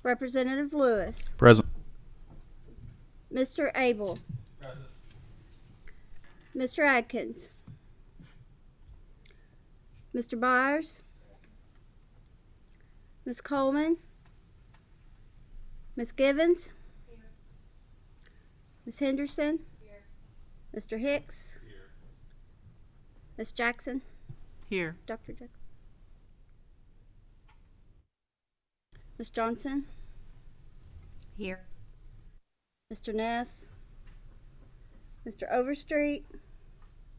Representative Lewis. Present. Mr. Abel. Present. Mr. Adkins. Mr. Byers. Ms. Coleman. Ms. Givens. Ms. Henderson. Mr. Hicks. Ms. Jackson. Here. Dr. Jackson. Ms. Johnson. Here. Mr. Neff. Mr. Overstreet.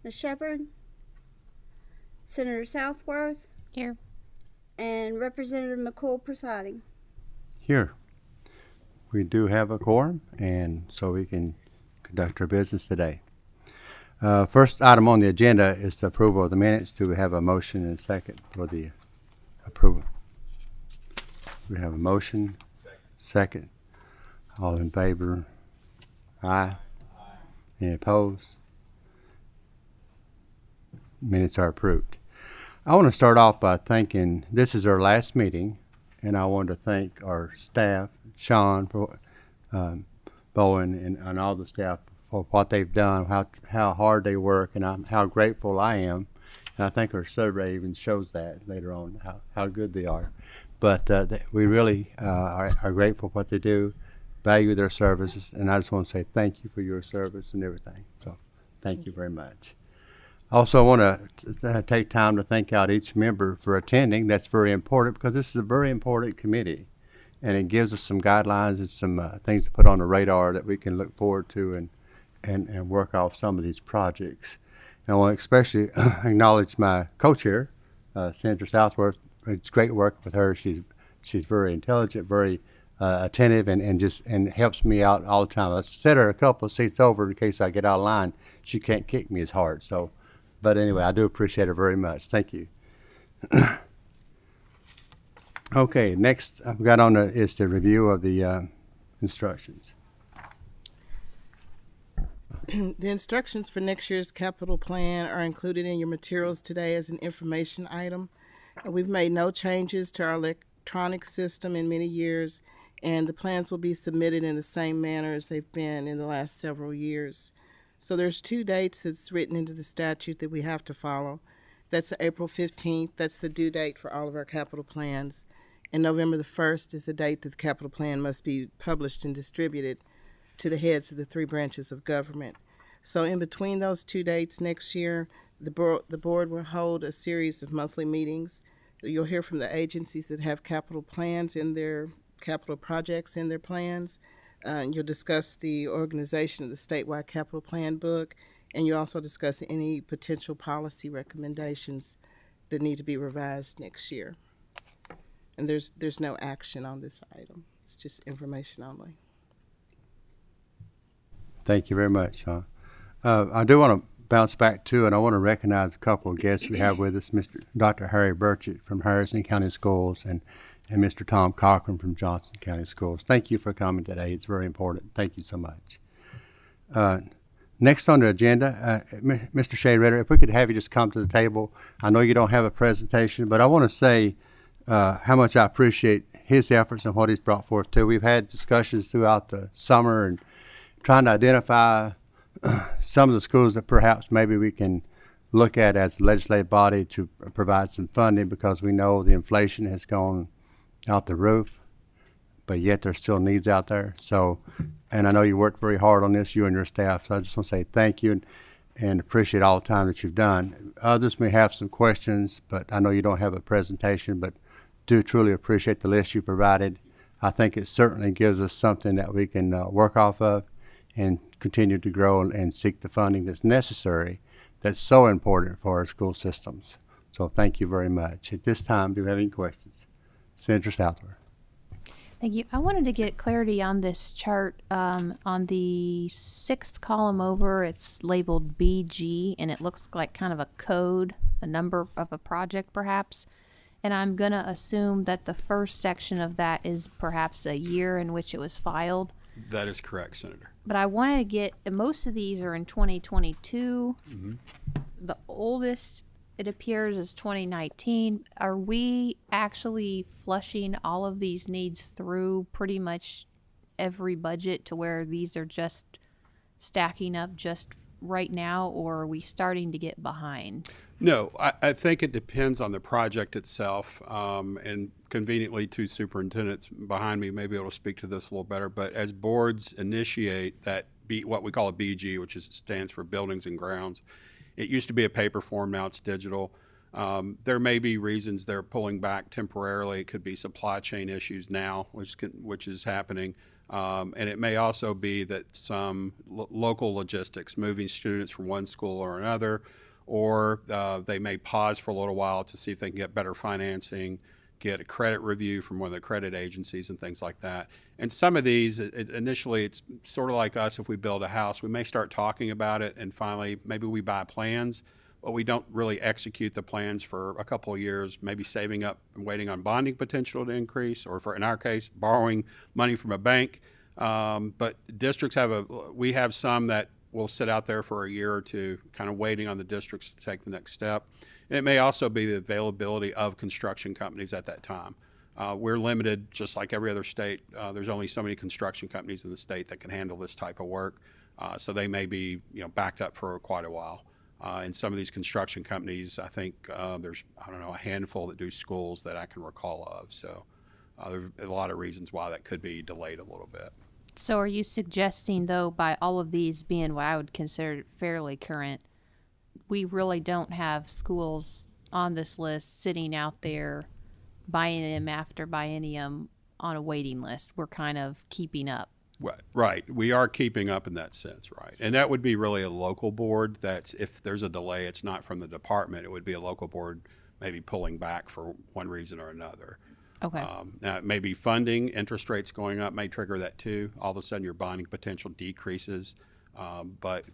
Ms. Shepherd. Senator Southworth. Here. And Representative McCool presiding. Here. We do have a quorum, and so we can conduct our business today. First item on the agenda is the approval of the minutes. Do we have a motion and a second for the approval? We have a motion, second. All in favor? Aye. Any opposed? Minutes are approved. I want to start off by thanking, this is our last meeting, and I want to thank our staff, Sean, for, Bowen, and all the staff for what they've done, how hard they work, and how grateful I am. And I think our survey even shows that later on, how good they are. But we really are grateful for what they do, value their services, and I just want to say thank you for your service and everything. So thank you very much. Also, I want to take time to thank out each member for attending. That's very important because this is a very important committee, and it gives us some guidelines and some things to put on the radar that we can look forward to and work off some of these projects. And I want to especially acknowledge my co-chair, Senator Southworth. It's great working with her. She's very intelligent, very attentive, and helps me out all the time. I set her a couple of seats over in case I get out of line. She can't kick me as hard. So, but anyway, I do appreciate her very much. Thank you. Okay, next I've got on is the review of the instructions. The instructions for next year's capital plan are included in your materials today as an information item. We've made no changes to our electronic system in many years, and the plans will be submitted in the same manner as they've been in the last several years. So there's 2 dates that's written into the statute that we have to follow. That's April 15th. That's the due date for all of our capital plans. And November the 1st is the date that the capital plan must be published and distributed to the heads of the 3 branches of government. So in between those 2 dates next year, the board will hold a series of monthly meetings. You'll hear from the agencies that have capital plans in their capital projects in their plans. You'll discuss the organization of the statewide capital plan book, and you also discuss any potential policy recommendations that need to be revised next year. And there's no action on this item. It's just information only. Thank you very much, Sean. I do want to bounce back too, and I want to recognize a couple of guests we have with us, Dr. Harry Burchett from Harrison County Schools and Mr. Tom Cochran from Johnson County Schools. Thank you for coming today. It's very important. Thank you so much. Next on the agenda, Mr. Shea Ritter, if we could have you just come to the table. I know you don't have a presentation, but I want to say how much I appreciate his efforts and what he's brought forth too. We've had discussions throughout the summer and trying to identify some of the schools that perhaps maybe we can look at as a legislative body to provide some funding, because we know the inflation has gone out the roof, but yet there's still needs out there. So, and I know you worked very hard on this, you and your staff, so I just want to say thank you and appreciate all the time that you've done. Others may have some questions, but I know you don't have a presentation, but do truly appreciate the list you provided. I think it certainly gives us something that we can work off of and continue to grow and seek the funding that's necessary, that's so important for our school systems. So thank you very much. At this time, do you have any questions? Senator Southworth. Thank you. I wanted to get clarity on this chart. On the 6th column over, it's labeled BG, and it looks like kind of a code, a number of a project perhaps. And I'm going to assume that the first section of that is perhaps a year in which it was filed. That is correct, Senator. But I wanted to get, most of these are in 2022. The oldest it appears as 2019. Are we actually flushing all of these needs through pretty much every budget to where these are just stacking up just right now, or are we starting to get behind? No, I think it depends on the project itself. And conveniently, two superintendents behind me may be able to speak to this a little better. But as boards initiate that, what we call a BG, which stands for Buildings and Grounds, it used to be a paper form, now it's digital. There may be reasons they're pulling back temporarily. It could be supply chain issues now, which is happening. And it may also be that some local logistics, moving students from one school or another, or they may pause for a little while to see if they can get better financing, get a credit review from one of the credit agencies and things like that. And some of these, initially, it's sort of like us if we build a house. We may start talking about it, and finally, maybe we buy plans, but we don't really execute the plans for a couple of years, maybe saving up and waiting on bonding potential to increase, or in our case, borrowing money from a bank. But districts we have some that will sit out there for a year or two, kind of waiting on the districts to take the next step. And it may also be the availability of construction companies at that time. We're limited, just like every other state. There's only so many construction companies in the state that can handle this type of work. So they may be, backed up for quite a while. And some of these construction companies, I think there's, a handful that do schools that I can recall of. So there's a lot of reasons why that could be delayed a little bit. So are you suggesting, though, by all of these being what I would consider fairly current, we really don't have schools on this list sitting out there biennium after biennium on a waiting list? We're kind of keeping up. Right. We are keeping up in that sense, right. And that would be really a local board. That's if there's a delay, it's not from the department. It would be a local board maybe pulling back for one reason or another. Okay. Now, it may be funding, interest rates going up may trigger that too. All of a sudden, your bonding potential decreases. But,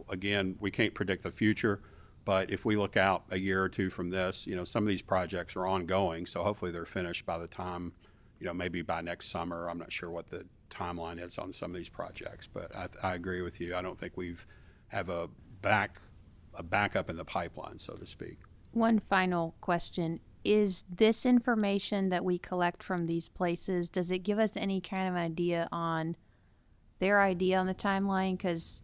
again, we can't predict the future. But if we look out a year or two from this, some of these projects are ongoing. So hopefully they're finished by the time, maybe by next summer. I'm not sure what the timeline is on some of these projects. But I agree with you. I don't think have a backup in the pipeline, so to speak. One final question. Is this information that we collect from these places, does it give us any kind of idea on their idea on the timeline? Because,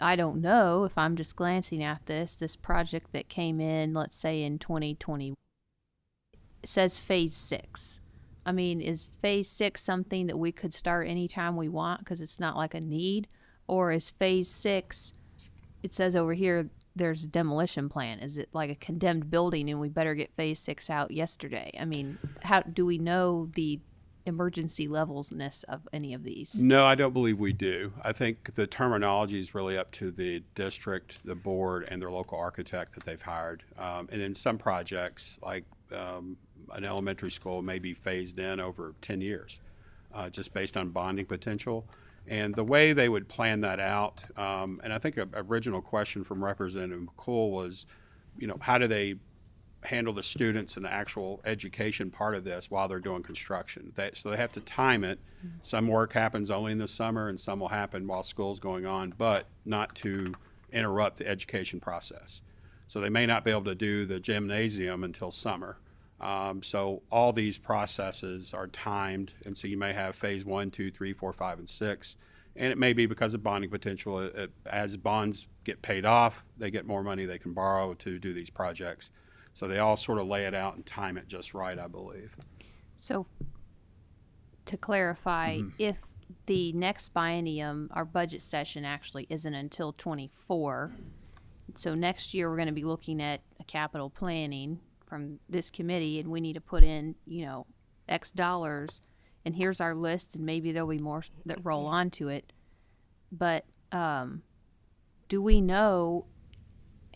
I don't know if I'm just glancing at this project that came in, let's say in 2020, says phase 6. I mean, is phase 6 something that we could start anytime we want because it's not like a need? Or is phase 6, it says over here, there's a demolition plan. Is it like a condemned building and we better get phase 6 out yesterday? I mean, how do we know the emergency levelsness of any of these? No, I don't believe we do. I think the terminology is really up to the district, the board, and their local architect that they've hired. And in some projects, like an elementary school may be phased in over 10 years, just based on bonding potential. And the way they would plan that out, and I think an original question from Representative McCool was, how do they handle the students and the actual education part of this while they're doing construction? So they have to time it. Some work happens only in the summer and some will happen while school's going on, but not to interrupt the education process. So they may not be able to do the gymnasium until summer. So all these processes are timed, and so you may have phase 1, 2, 3, 4, 5, and 6. And it may be because of bonding potential. As bonds get paid off, they get more money they can borrow to do these projects. So they all sort of lay it out and time it just right, I believe. So to clarify, if the next biennium, our budget session actually isn't until 24, so next year we're going to be looking at a capital planning from this committee, and we need to put in, X dollars, and here's our list, and maybe there'll be more that roll onto it. But do we know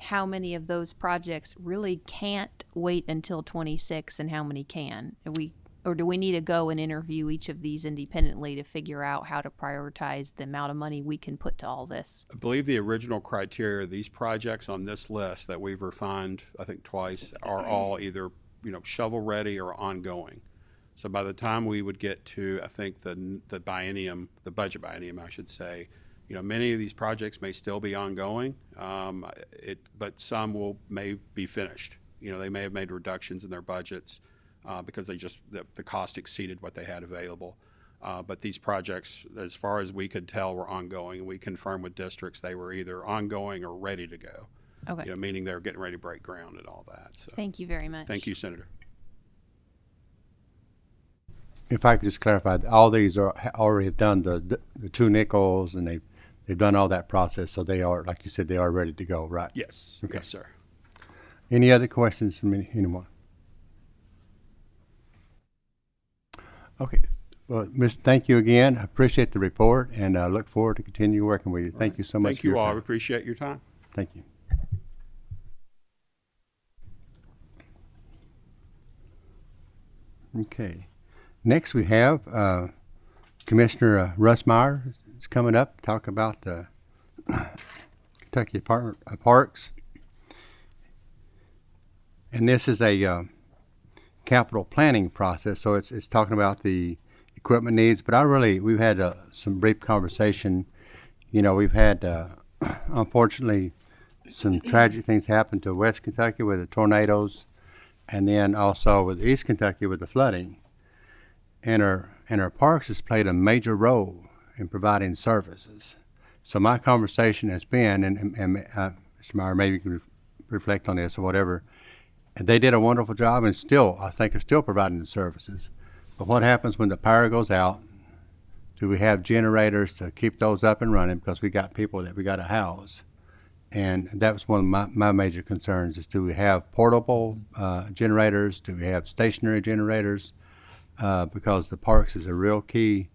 how many of those projects really can't wait until 26 and how many can? Or do we need to go and interview each of these independently to figure out how to prioritize the amount of money we can put to all this? I believe the original criteria, these projects on this list that we've refined, I think twice, are all either, shovel ready or ongoing. So by the time we would get to, I think, the budget biennium, I should say, You know, many of these projects may still be ongoing, but some may be finished. You know, they may have made reductions in their budgets because the cost exceeded what they had available. But these projects, as far as we could tell, were ongoing. We confirmed with districts they were either ongoing or ready to go. Okay. You know, meaning they were getting ready to break ground and all that. So, Thank you very much. thank you, Senator. If I could just clarify, all these are already have done the two nickels, and they've done all that process, so they are, like you said, they are ready to go, right? Yes. Okay. Yes, sir. Any other questions from anyone? Okay. Well, thank you again. I appreciate the report, and I look forward to continue working with you. Thank you so much Thank for your you all. I time. appreciate your time. Thank you. Okay. Next, we have Commissioner Russ Meyer is coming up to talk about the Kentucky Department of Parks. And this is a capital planning process, so it's talking about the equipment needs. But we've had some brief conversation. You know, we've had, unfortunately, some tragic things happen to West Kentucky with the tornadoes, and then also with East Kentucky with the flooding. And our parks has played a major role in providing services. So my conversation has been, and Mr. Meyer, maybe you can reflect on this or whatever, and they did a wonderful job, and still, I think, are still providing the services. But what happens when the power goes out? Do we have generators to keep those up and running, because we got people that we got to house? And that was one of my major concerns, is do we have portable generators? Do we have stationary generators? Because the parks is a real key,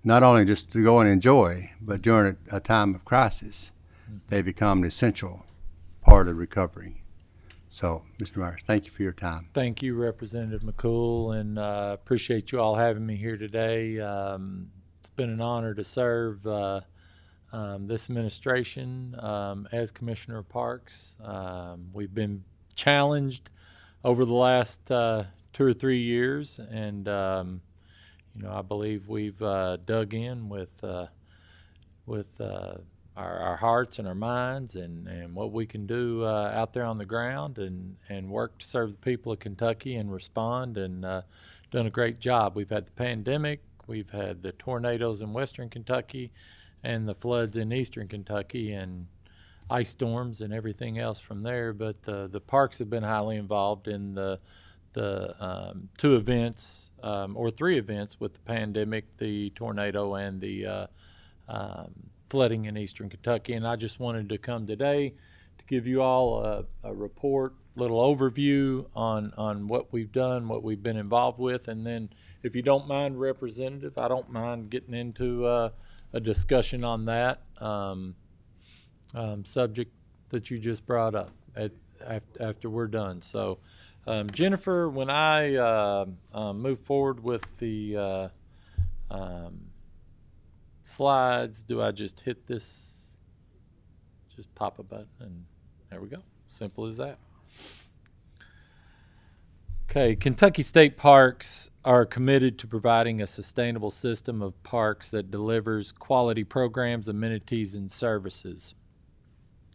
not only just to go and enjoy, but during a time of crisis, they become an essential part of recovery. So, Mr. Myers, thank you for your time. Thank you, Representative McCool, and appreciate you all having me here today. It's been an honor to serve this administration as Commissioner of Parks. We've been challenged over the last 2 or 3 years, and I believe we've dug in with our hearts and our minds and what we can do out there on the ground and work to serve the people of Kentucky and respond, and done a great job. We've had the pandemic, we've had the tornadoes in western Kentucky and the floods in eastern Kentucky and ice storms and everything else from there, but the parks have been highly involved in the 2 events or 3 events with the pandemic, the tornado and the flooding in eastern Kentucky. And I just wanted to come today to give you all a report, little overview on what we've done, what we've been involved with, and then if you don't mind, Representative, I don't mind getting into a discussion on that subject that you just brought up after we're done. So Jennifer, when I move forward with the slides, do I just hit this, just pop a button, and there we go. Simple as that. Okay, Kentucky State Parks are committed to providing a sustainable system of parks that delivers quality programs, amenities, and services.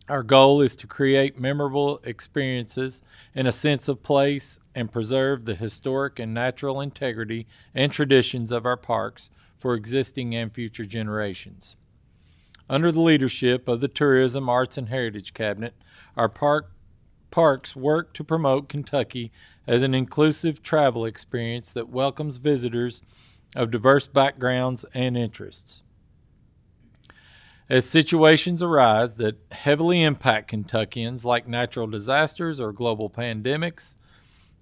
Our goal is to create memorable experiences and a sense of place and preserve the historic and natural integrity and traditions of our parks for existing and future generations. Under the leadership of the Tourism, Arts, and Heritage Cabinet, our parks work to promote Kentucky as an inclusive travel experience that welcomes visitors of diverse backgrounds and interests. As situations arise that heavily impact Kentuckians, like natural disasters or global pandemics,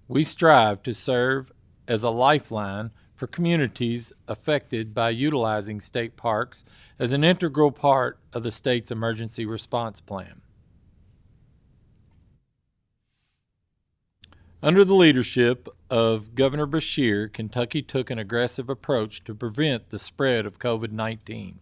we strive to serve as a lifeline for communities affected by utilizing state parks as an integral part of the state's emergency response plan. Under the leadership of Governor Beshear, Kentucky took an aggressive approach to prevent the spread of COVID-19.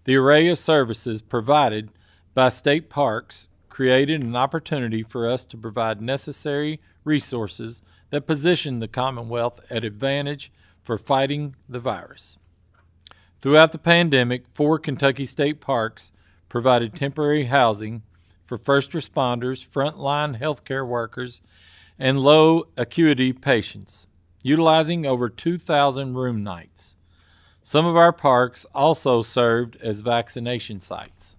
The array of services provided by state parks created an opportunity for us to provide necessary resources that position the Commonwealth at advantage for fighting the virus. Throughout the pandemic, 4 Kentucky state parks provided temporary housing for first responders, frontline healthcare workers, and low acuity patients, utilizing over 2,000 room nights. Some of our parks also served as vaccination sites.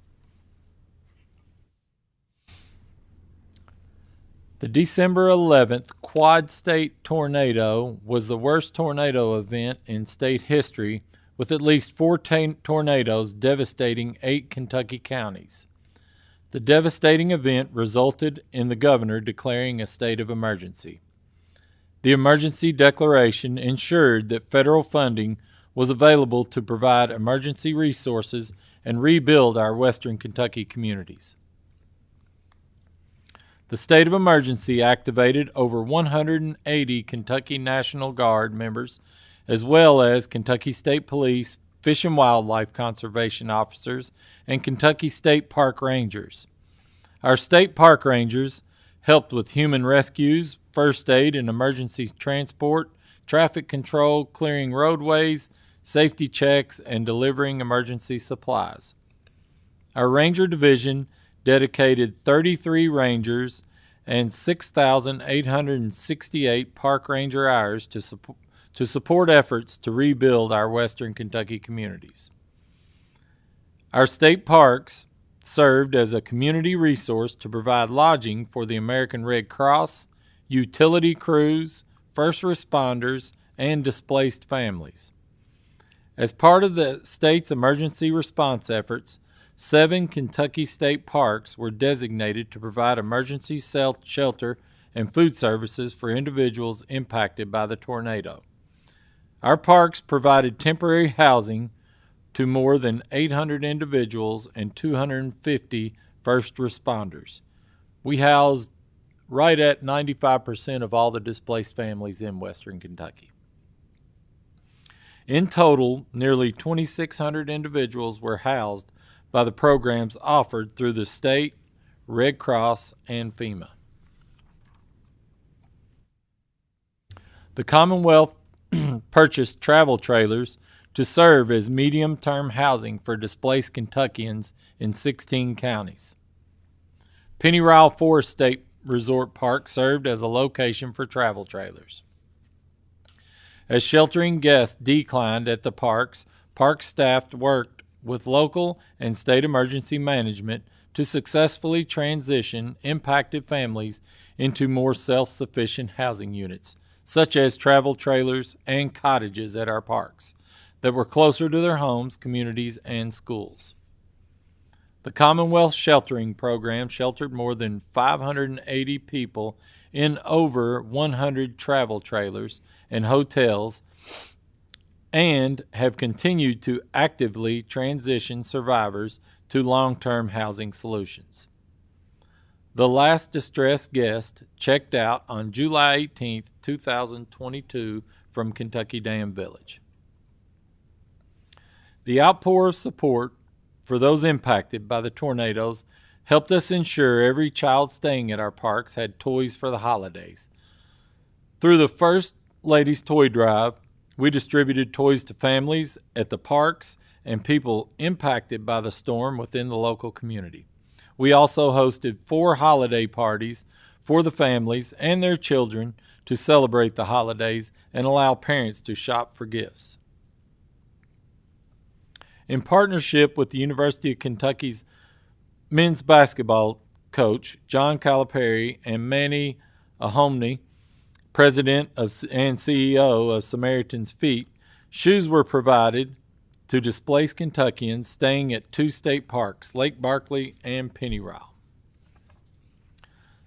The December 11th Quad State tornado was the worst tornado event in state history, with at least 4 tornadoes devastating 8 Kentucky counties. The devastating event resulted in the governor declaring a state of emergency. The emergency declaration ensured that federal funding was available to provide emergency resources and rebuild our western Kentucky communities. The state of emergency activated over 180 Kentucky National Guard members, as well as Kentucky State Police, Fish and Wildlife Conservation officers, and Kentucky State Park Rangers. Our state park rangers helped with human rescues, first aid and emergency transport, traffic control, clearing roadways, safety checks, and delivering emergency supplies. Our Ranger Division dedicated 33 Rangers and 6,868 Park Ranger hours to support efforts to rebuild our western Kentucky communities. Our state parks served as a community resource to provide lodging for the American Red Cross, utility crews, first responders, and displaced families. As part of the state's emergency response efforts, 7 Kentucky state parks were designated to provide emergency shelter and food services for individuals impacted by the tornado. Our parks provided temporary housing to more than 800 individuals and 250 first responders. We housed right at 95% of all the displaced families in western Kentucky. In total, nearly 2,600 individuals were housed by the programs offered through the state, Red Cross, and FEMA. The Commonwealth purchased travel trailers to serve as medium-term housing for displaced Kentuckians in 16 counties. Pennyrile Forest State Resort Park served as a location for travel trailers. As sheltering guests declined at the parks, park staff worked with local and state emergency management to successfully transition impacted families into more self-sufficient housing units, such as travel trailers and cottages at our parks that were closer to their homes, communities, and schools. The Commonwealth Sheltering Program sheltered more than 580 people in over 100 travel trailers and hotels, and have continued to actively transition survivors to long-term housing solutions. The last distressed guest checked out on July 18, 2022 from Kentucky Dam Village. The outpour of support for those impacted by the tornadoes helped us ensure every child staying at our parks had toys for the holidays. Through the First Ladies Toy Drive, we distributed toys to families at the parks and people impacted by the storm within the local community. We also hosted 4 holiday parties for the families and their children to celebrate the holidays and allow parents to shop for gifts. In partnership with the University of Kentucky's men's basketball coach, John Calipari, and Manny Ahomny, president and CEO of Samaritan's Feet, shoes were provided to displaced Kentuckians staying at 2 state parks, Lake Barkley and Pennyrile.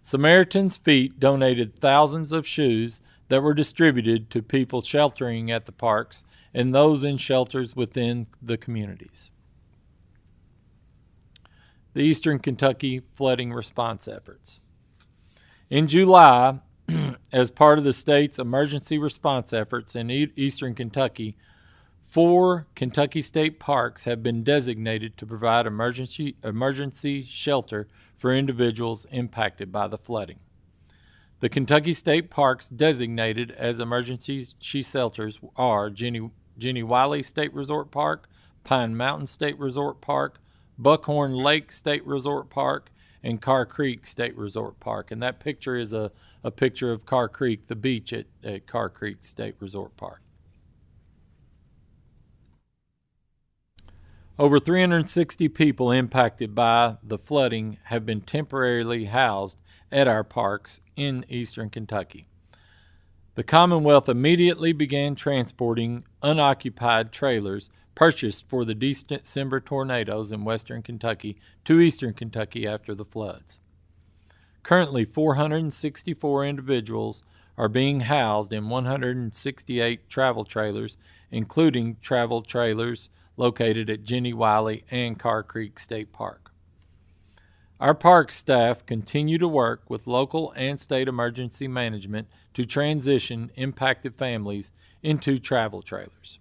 Samaritan's Feet donated thousands of shoes that were distributed to people sheltering at the parks and those in shelters within the communities. The Eastern Kentucky flooding response efforts. In July, as part of the state's emergency response efforts in Eastern Kentucky, 4 Kentucky state parks have been designated to provide emergency shelter for individuals impacted by the flooding. The Kentucky state parks designated as emergency shelters are Jenny Wiley State Resort Park, Pine Mountain State Resort Park, Buckhorn Lake State Resort Park, and Carr Creek State Resort Park. And that picture is a picture of Carr Creek, the beach at Carr Creek State Resort Park. Over 360 people impacted by the flooding have been temporarily housed at our parks in eastern Kentucky. The Commonwealth immediately began transporting unoccupied trailers purchased for the December tornadoes in western Kentucky to eastern Kentucky after the floods. Currently, 464 individuals are being housed in 168 travel trailers, including travel trailers located at Jenny Wiley and Carr Creek State Park. Our park staff continue to work with local and state emergency management to transition impacted families into travel trailers.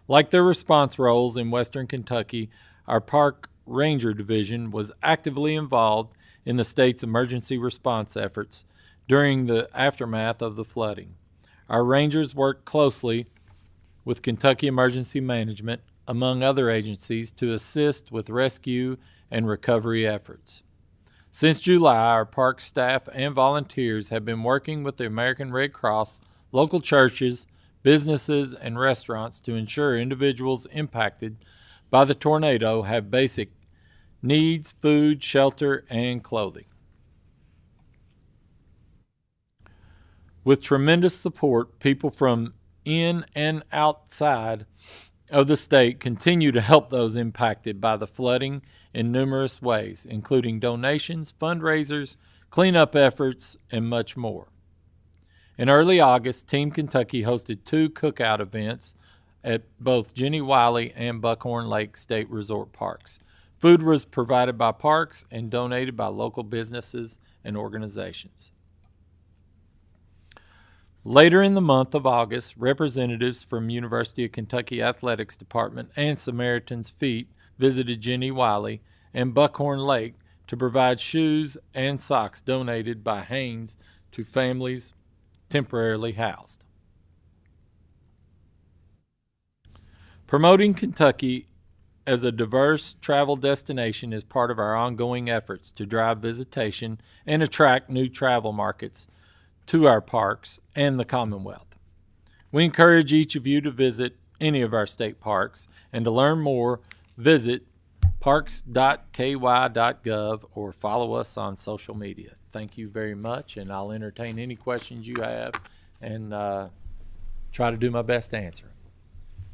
Like their response roles in western Kentucky, our park ranger division was actively involved in the state's emergency response efforts during the aftermath of the flooding. Our rangers worked closely with Kentucky Emergency Management, among other agencies, to assist with rescue and recovery efforts. Since July, our park staff and volunteers have been working with the American Red Cross, local churches, businesses, and restaurants to ensure individuals impacted by the tornado have basic needs, food, shelter, and clothing. With tremendous support, people from in and outside of the state continue to help those impacted by the flooding in numerous ways, including donations, fundraisers, cleanup efforts, and much more. In early August, Team Kentucky hosted 2 cookout events at both Jenny Wiley and Buckhorn Lake State Resort Parks. Food was provided by parks and donated by local businesses and organizations. Later in the month of August, representatives from University of Kentucky Athletics Department and Samaritan's Feet visited Jenny Wiley and Buckhorn Lake to provide shoes and socks donated by Haynes to families temporarily housed. Promoting Kentucky as a diverse travel destination is part of our ongoing efforts to drive visitation and attract new travel markets to our parks and the Commonwealth. We encourage each of you to visit any of our state parks, and to learn more, visit parks.ky.gov or follow us on social media. Thank you very much, and I'll entertain any questions you have and try to do my best to answer.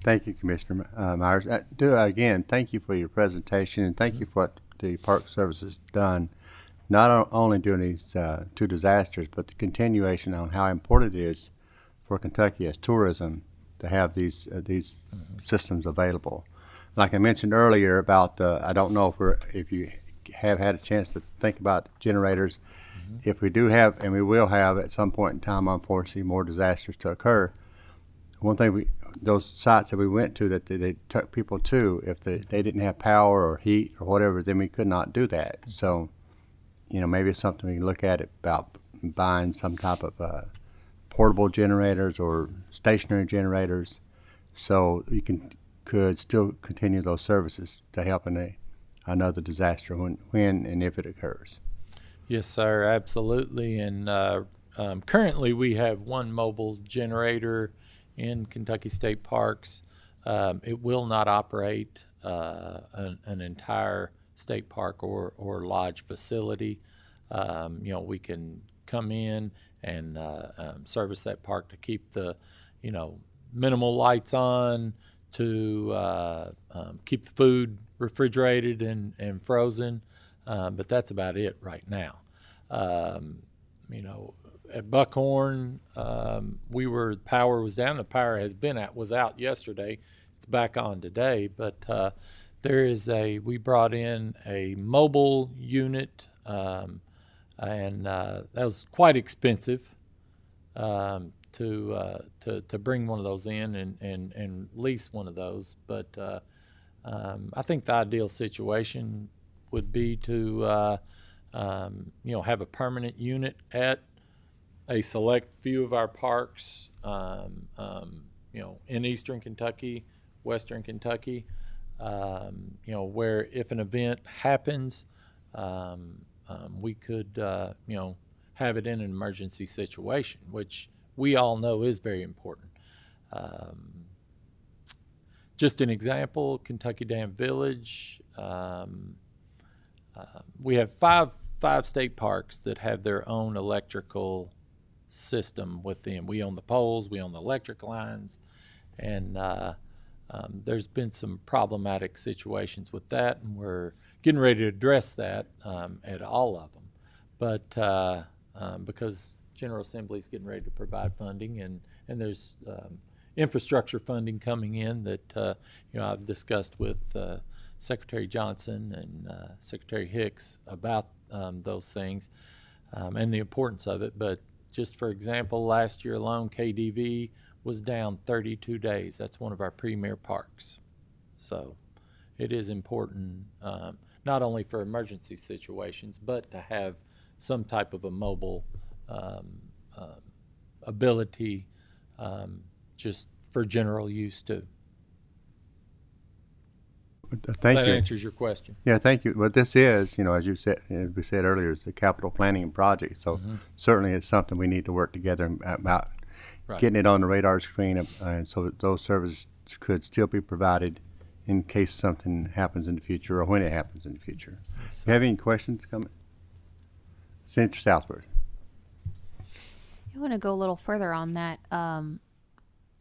Thank you, Commissioner Myers. Again, thank you for your presentation, and thank you for what the Park Service has done, not only during these 2 disasters, but the continuation on how important it is for Kentucky as tourism to have these systems available. Like I mentioned earlier about, I don't know if you have had a chance to think about generators. If we do have, and we will have at some point in time, unfortunately, more disasters to occur, one thing those sites that we went to that they took people to, if they didn't have power or heat or whatever, then we could not do that. So, maybe it's something we can look at about buying some type of portable generators or stationary generators, so you could still continue those services to help in another disaster when and if it occurs. Yes, sir, absolutely. And currently we have 1 mobile generator in Kentucky State Parks. It will not operate an entire state park or lodge facility. We can come in and service that park to keep the, minimal lights on, to keep the food refrigerated and frozen, but that's about it right now. At Buckhorn, power was down. The power was out yesterday. It's back on today, but we brought in a mobile unit, and that was quite expensive to bring one of those in and lease one of those. But I think the ideal situation would be to have a permanent unit at a select few of our parks, in eastern Kentucky, Western Kentucky, you know, where if an event happens, we could, you know, have it in an emergency situation, which we all know is very important. Just an example, Kentucky Dam Village, we have five state parks that have their own electrical system within. We own the poles, we own the electric lines, and there's been some problematic situations with that, and we're getting ready to address that at all of them. But because General Assembly is getting ready to provide funding, and there's infrastructure funding coming in that you know, I've discussed with Secretary Johnson and Secretary Hicks about those things and the importance of it. But just for example, last year alone, KDV was down 32 days. That's one of our premier parks. So it is important not only for emergency situations, but to have some type of a mobile ability just for general use too. Thank That you. answers your question. Yeah, thank you. What this is, you know, as you said, as we said earlier, it's a capital planning project. So certainly it's something we need to work together about Right. getting it on the radar screen, and so that those services could still be provided in case something happens in the future or when it happens in the future. Yes, You have any questions coming? Senator Southworth. I want to go a little further on that.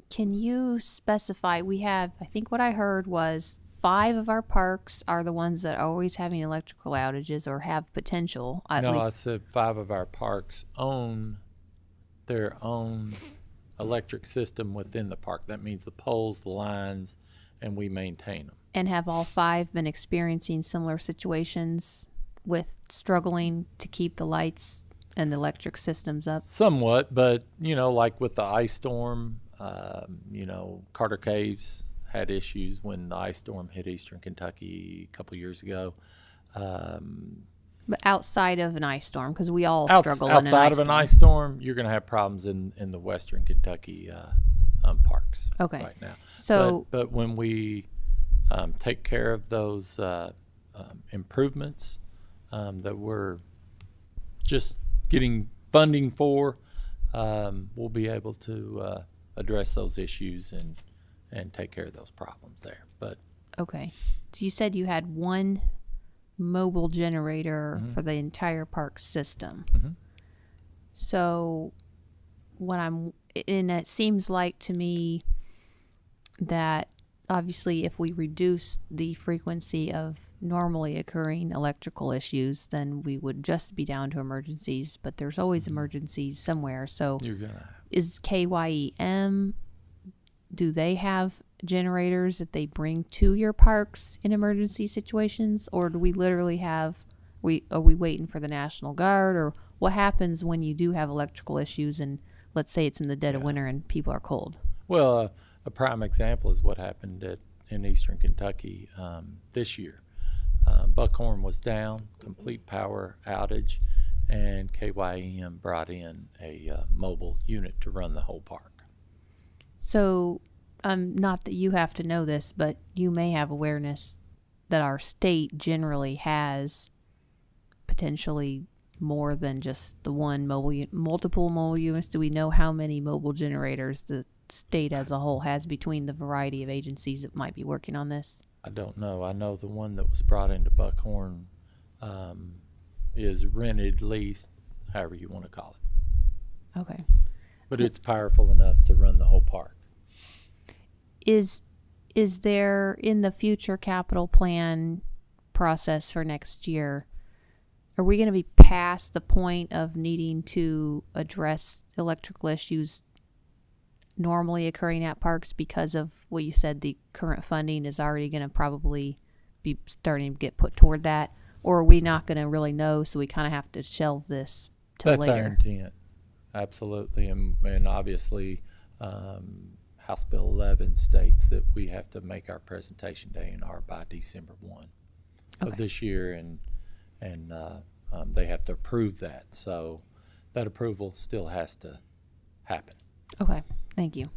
Can you specify? We have, I think what I heard was 5 of our parks are the ones that are always having electrical outages or have potential. At No, I least. said 5 of our parks own their own electric system within the park. That means the poles, the lines, and we maintain them. And have all 5 been experiencing similar situations with struggling to keep the lights and electric systems up? Somewhat, but you know, like with the ice storm, you know, Carter Caves had issues when the ice storm hit eastern Kentucky a couple years ago. But outside of an ice storm, because we all struggle in an Outside ice of an storm. ice storm, you're going to have problems in the western Kentucky parks Okay. right now. So but when we take care of those improvements that we're just getting funding for, we'll be able to address those issues and take care of those problems there. But okay. So you said you had 1 mobile generator for the entire park system. So and it seems like to me that obviously if we reduce the frequency of normally occurring electrical issues, then we would just be down to emergencies, but there's always emergencies somewhere. So you're going to is KYEM, do they have generators that they bring to your parks in emergency situations, or do we literally have, are we waiting for the National Guard, or what happens when you do have electrical issues and let's say it's in the dead of winter and people are cold? Well, a prime example is what happened in eastern Kentucky this year. Buckhorn was down, complete power outage, and KYEM brought in a mobile unit to run the whole park. So, not that you have to know this, but you may have awareness that our state generally has potentially more than just the one multiple mobile units. Do we know how many mobile generators the state as a whole has between the variety of agencies that might be working on this? I don't know. I know the one that was brought into Buckhorn is rented, leased, however you want to call it. Okay. But it's powerful enough to run the whole park. Is there in the future capital plan process for next year, are we going to be past the point of needing to address electrical issues normally occurring at parks because of what you said, the current funding is already going to probably be starting to get put toward that? Or are we not going to really know, so we kind of have to shelve this till That's later? our intent. Absolutely. And obviously, House Bill 11 states that we have to make our presentation day and hour by December 1 of Okay. this year, and they have to approve that. So that approval still has to happen. Okay, thank you.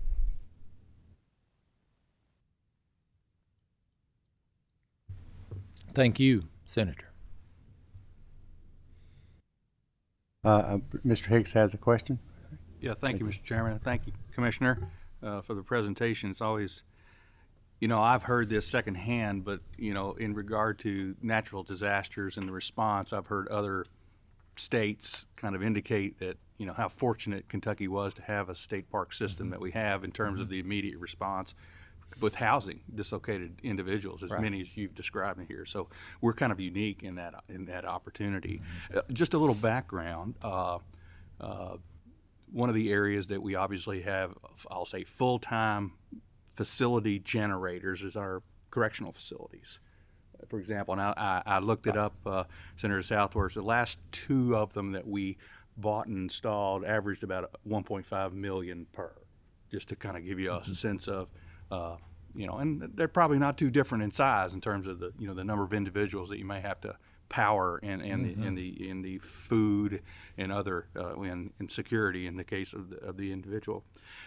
Thank you, Senator. Mr. Hicks has a question. Yeah, thank you, Mr. Chairman. Thank you, Commissioner, for the presentation. It's always, I've heard this secondhand, but, in regard to natural disasters and the response, I've heard other states kind of indicate that, how fortunate Kentucky was to have a state park system that we have in terms of the immediate response with housing dislocated individuals, as many as you've described in here. So we're kind of unique in that opportunity. Just a little background. One of the areas that we obviously have, I'll say, full-time facility generators is our correctional facilities. For example, and I looked it up, Senator Southworth, the last two of them that we bought and installed averaged about 1.5 million per, just to kind of give you a sense of, and they're probably not too different in size in terms of the, the number of individuals that you may have to power and in the food and other in security in the case of the individual.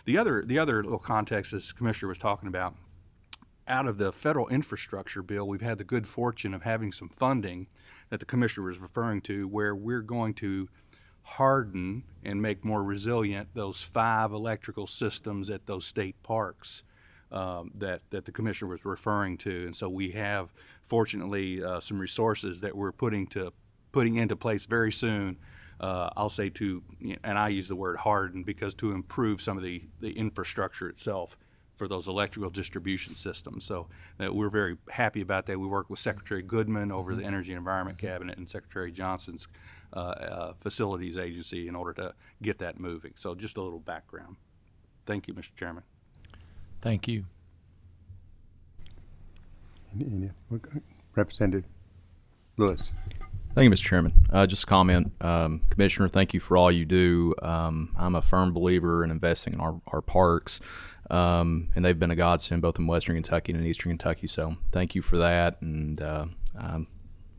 The other little context, as Commissioner was talking about, out of the federal infrastructure bill, we've had the good fortune of having some funding that the Commissioner was referring to, where we're going to harden and make more resilient those 5 electrical systems at those state parks that the Commissioner was referring to. And so we have, fortunately, some resources that we're putting into place very soon. I'll say and I use the word harden because to improve some of the infrastructure itself for those electrical distribution systems. So we're very happy about that. We work with Secretary Goodman over the Energy and Environment Cabinet and Secretary Johnson's Facilities Agency in order to get that moving. So just a little background. Thank you, Mr. Chairman. Thank you. Representative Lewis. Thank you, Mr. Chairman. Just a comment, Commissioner, thank you for all you do. I'm a firm believer in investing in our parks, and they've been a godsend both in Western Kentucky and in Eastern Kentucky. So thank you for that, and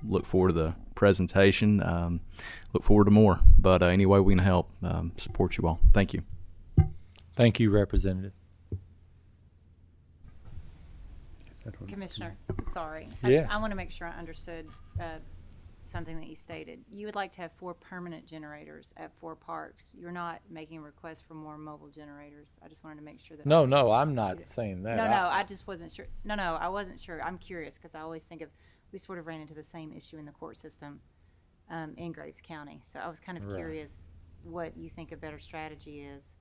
look forward to the presentation. Look forward to more. But any way we can help, support you all. Thank you. Thank you, Representative. Commissioner, sorry. Yes. I want to make sure I understood something that you stated. You would like to have 4 permanent generators at 4 parks. You're not making a request for more mobile generators. I just wanted to make sure that. No, I'm not saying that. No, I just wasn't sure. No, I wasn't sure. I'm curious because I always think of, we sort of ran into the same issue in the court system in Graves County. So I was kind of curious what you think a better strategy is.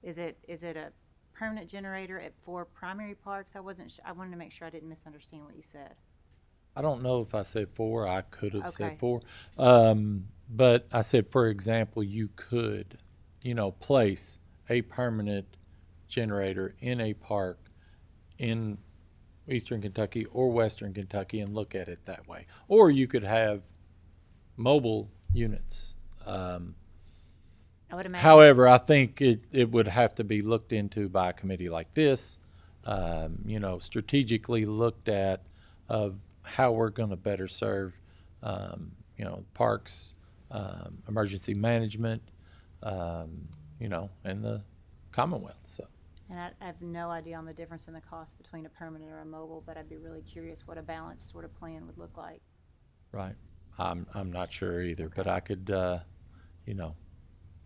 Is it a permanent generator at 4 primary parks? I wanted to make sure I didn't misunderstand what you said. I don't know if I said 4. I could have Okay. said 4. But I said, for example, you could, place a permanent generator in a park in Eastern Kentucky or Western Kentucky and look at it that way. Or you could have mobile units. I would imagine. However, I think it would have to be looked into by a committee like this, strategically looked at of how we're going to better serve, parks, emergency management, and the Commonwealth. So. And I have no idea on the difference in the cost between a permanent or a mobile, but I'd be really curious what a balanced sort of plan would look like. Right. I'm not sure either, but I could,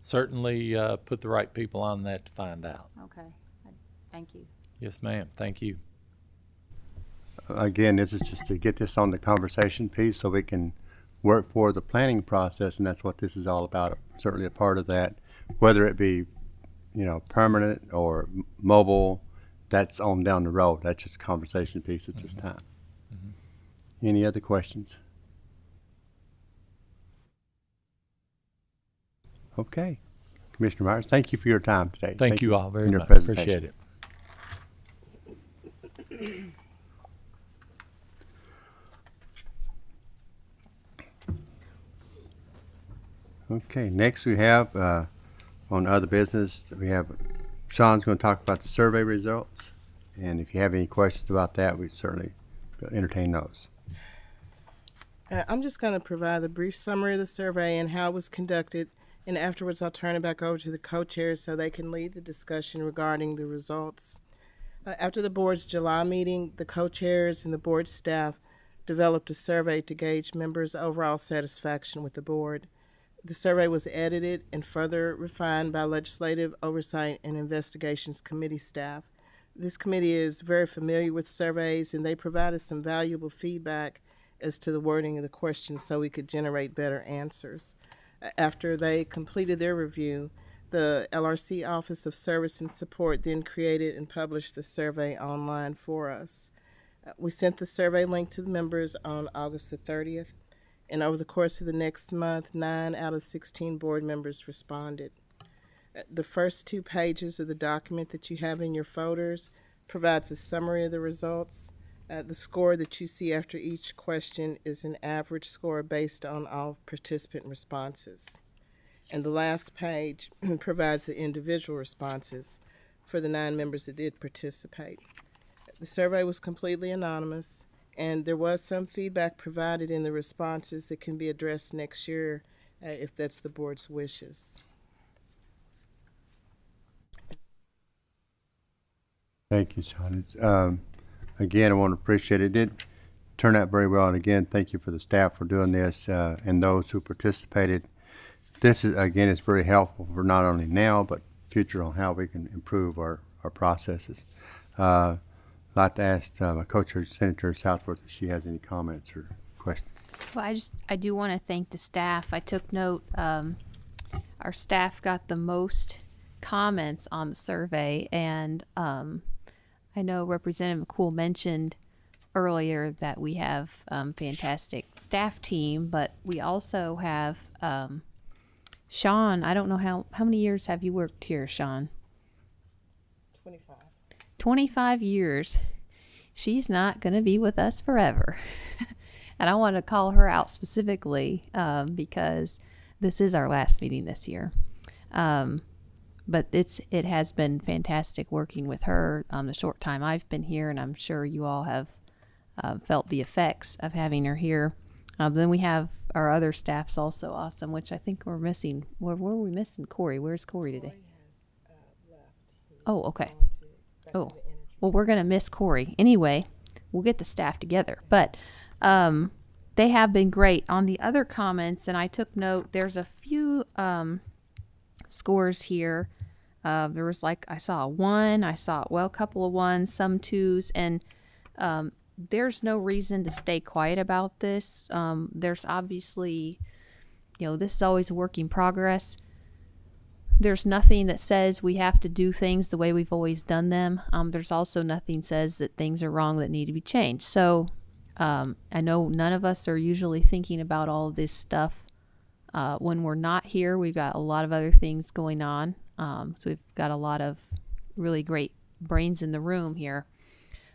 certainly put the right people on that to find out. Okay. Thank you. Yes, ma'am. Thank you. Again, this is just to get this on the conversation piece so we can work for the planning process, and that's what this is all about. Certainly a part of that, whether it be, permanent or mobile, that's on down the road. That's just a conversation piece at this time. Any other questions? Okay. Commissioner Myers, thank you for your time today. Thank you all very for your much. presentation. Appreciate it. Okay, next we have, on other business, we have, Sean's going to talk about the survey results. And if you have any questions about that, we certainly entertain those. I'm just going to provide a brief summary of the survey and how it was conducted, and afterwards I'll turn it back over to the co-chairs so they can lead the discussion regarding the results. After the board's July meeting, the co-chairs and the board staff developed a survey to gauge members' overall satisfaction with the board. The survey was edited and further refined by Legislative Oversight and Investigations Committee staff. This committee is very familiar with surveys, and they provided some valuable feedback as to the wording of the questions so we could generate better answers. After they completed their review, the LRC Office of Service and Support then created and published the survey online for us. We sent the survey link to the members on August the 30th, and over the course of the next month, 9 out of 16 board members responded. The first 2 pages of the document that you have in your folders provides a summary of the results. The score that you see after each question is an average score based on all participant responses. And the last page provides the individual responses for the 9 members that did participate. The survey was completely anonymous, and there was some feedback provided in the responses that can be addressed next year if that's the board's wishes. Thank you, Sean. Again, I want to appreciate it. It did turn out very well, and again, thank you for the staff for doing this and those who participated. This is, again, it's very helpful for not only now, but future on how we can improve our processes. I'd like to ask my co-chair, Senator Southworth, if she has any comments or questions. Well, I do want to thank the staff. I took note, our staff got the most comments on the survey, and I know Representative McCool mentioned earlier that we have fantastic staff team, but we also have Sean. I don't know how many years have you worked here, Sean? 25. 25 years. She's not going to be with us forever. And I want to call her out specifically because this is our last meeting this year. But it has been fantastic working with her the short time I've been here, and I'm sure you all have felt the effects of having her here. Then we have our other staff's also awesome, which I think we're missing. Where were we missing Corey? Where's Corey today? Corey has left. He's Oh, okay. gone back Oh, to the energy. well, we're going to miss Corey. Anyway, we'll get the staff together. But they have been great. On the other comments, and I took note, there's a few scores here. There was I saw a 1, a couple of 1s, some 2s, and there's no reason to stay quiet about this. There's obviously, this is always a work in progress. There's nothing that says we have to do things the way we've always done them. There's also nothing says that things are wrong that need to be changed. So I know none of us are usually thinking about all of this stuff when we're not here. We've got a lot of other things going on. So we've got a lot of really great brains in the room here.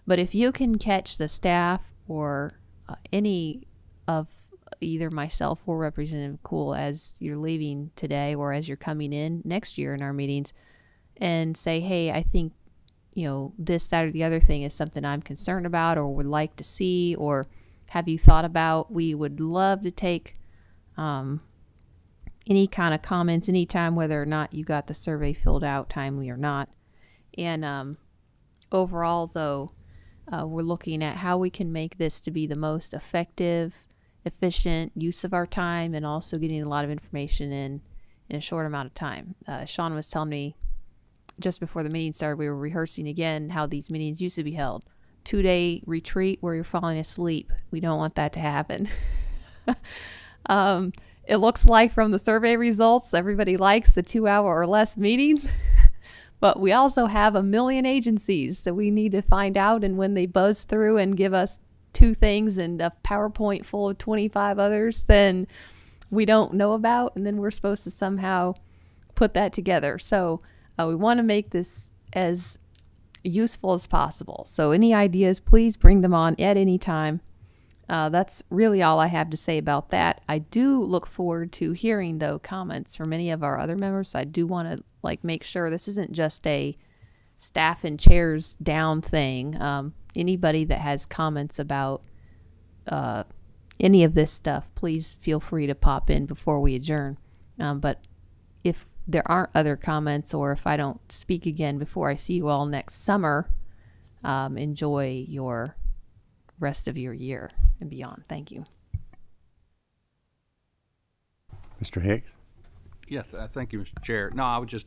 But if you can catch the staff or any of either myself or Representative Cool as you're leaving today or as you're coming in next year in our meetings and say, hey, I think, this, that, or the other thing is something I'm concerned about or would like to see or have you thought about, we would love to take any kind of comments anytime, whether or not you got the survey filled out timely or not. And overall, though, we're looking at how we can make this to be the most effective, efficient use of our time and also getting a lot of information in a short amount of time. Sean was telling me just before the meeting started, we were rehearsing again how these meetings used to be held. 2-day retreat where you're falling asleep. We don't want that to happen. It looks like from the survey results, everybody likes the 2-hour or less meetings. But we also have a million agencies that we need to find out, and when they buzz through and give us 2 things and a PowerPoint full of 25 others, then we don't know about, and then we're supposed to somehow put that together. So we want to make this as useful as possible. So any ideas, please bring them on at any time. That's really all I have to say about that. I do look forward to hearing, though, comments from any of our other members. I do want to make sure this isn't just a staff and chairs down thing. Anybody that has comments about any of this stuff, please feel free to pop in before we adjourn. But if there aren't other comments or if I don't speak again before I see you all next summer, enjoy your rest of your year. and beyond. Thank you. Mr. Hicks? Yeah, thank you, Mr. Chair. No, I was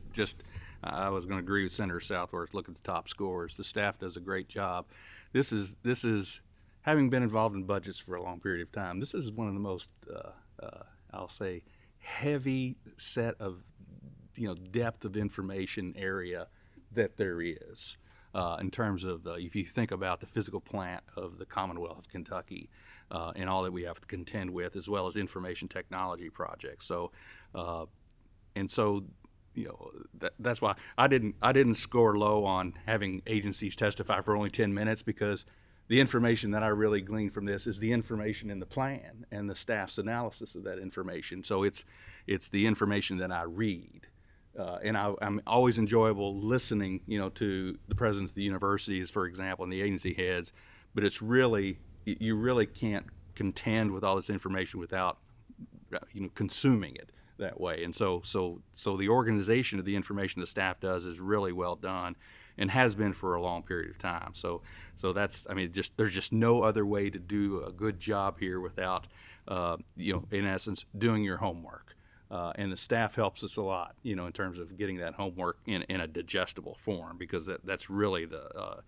I was going to agree with Senator Southworth. Look at the top scores. The staff does a great job. This is having been involved in budgets for a long period of time. This is one of the most, I'll say, heavy set of, depth of information area that there is. In terms of if you think about the physical plant of the Commonwealth of Kentucky and all that we have to contend with, as well as information technology projects. So, that's why I didn't score low on having agencies testify for only 10 minutes, because the information that I really gleaned from this is the information in the plan and the staff's analysis of that information. So it's the information that I read. And I'm always enjoyable listening, to the presidents of the universities, for example, and the agency heads, but it's really, you really can't contend with all this information without, consuming it that way. And so the organization of the information the staff does is really well done and has been for a long period of time. So that's, there's just no other way to do a good job here without, in essence, doing your homework. And the staff helps us a lot, in terms of getting that homework in a digestible form, because that's really the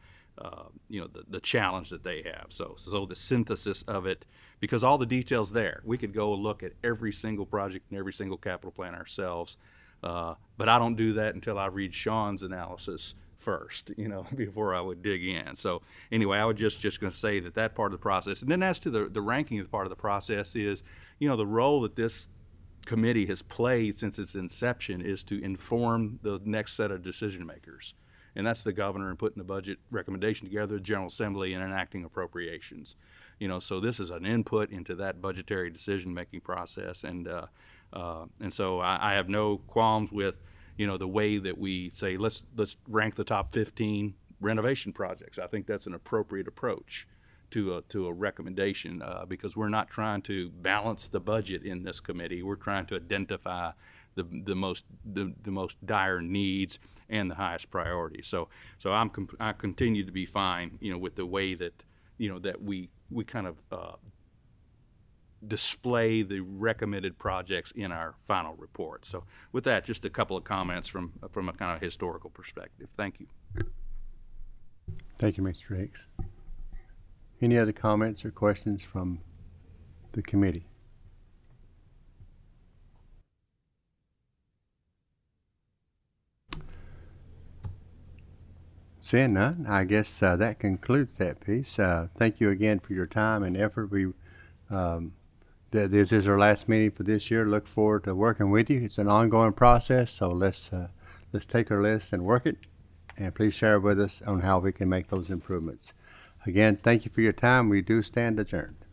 challenge that they have. So the synthesis of it, because all the details there, we could go look at every single project and every single capital plan ourselves, but I don't do that until I read Sean's analysis first, before I would dig in. So anyway, I was just going to say that part of the process, and then as to the ranking of the part of the process is, the role that this committee has played since its inception is to inform the next set of decision makers, and that's the governor in putting the budget recommendation together, the General Assembly, and enacting appropriations. So this is an input into that budgetary decision making process, and so I have no qualms with the way that we say let's rank the top 15 renovation projects. I think that's an appropriate approach to a recommendation, because we're not trying to balance the budget in this committee. We're trying to identify the most dire needs and the highest priorities. So I continue to be fine, with the way that that we kind of display the recommended projects in our final report. So with that, just a couple of comments from a kind of historical perspective. Thank you. Thank you, Mr. Hicks. Any other comments or questions from the committee? Seeing none, I guess that concludes that piece. Thank you again for your time and effort. This is our last meeting for this year. Look forward to working with you. It's an ongoing process, so let's take our list and work it, and please share with us on how we can make those improvements. Again, thank you for your time. We do stand adjourned.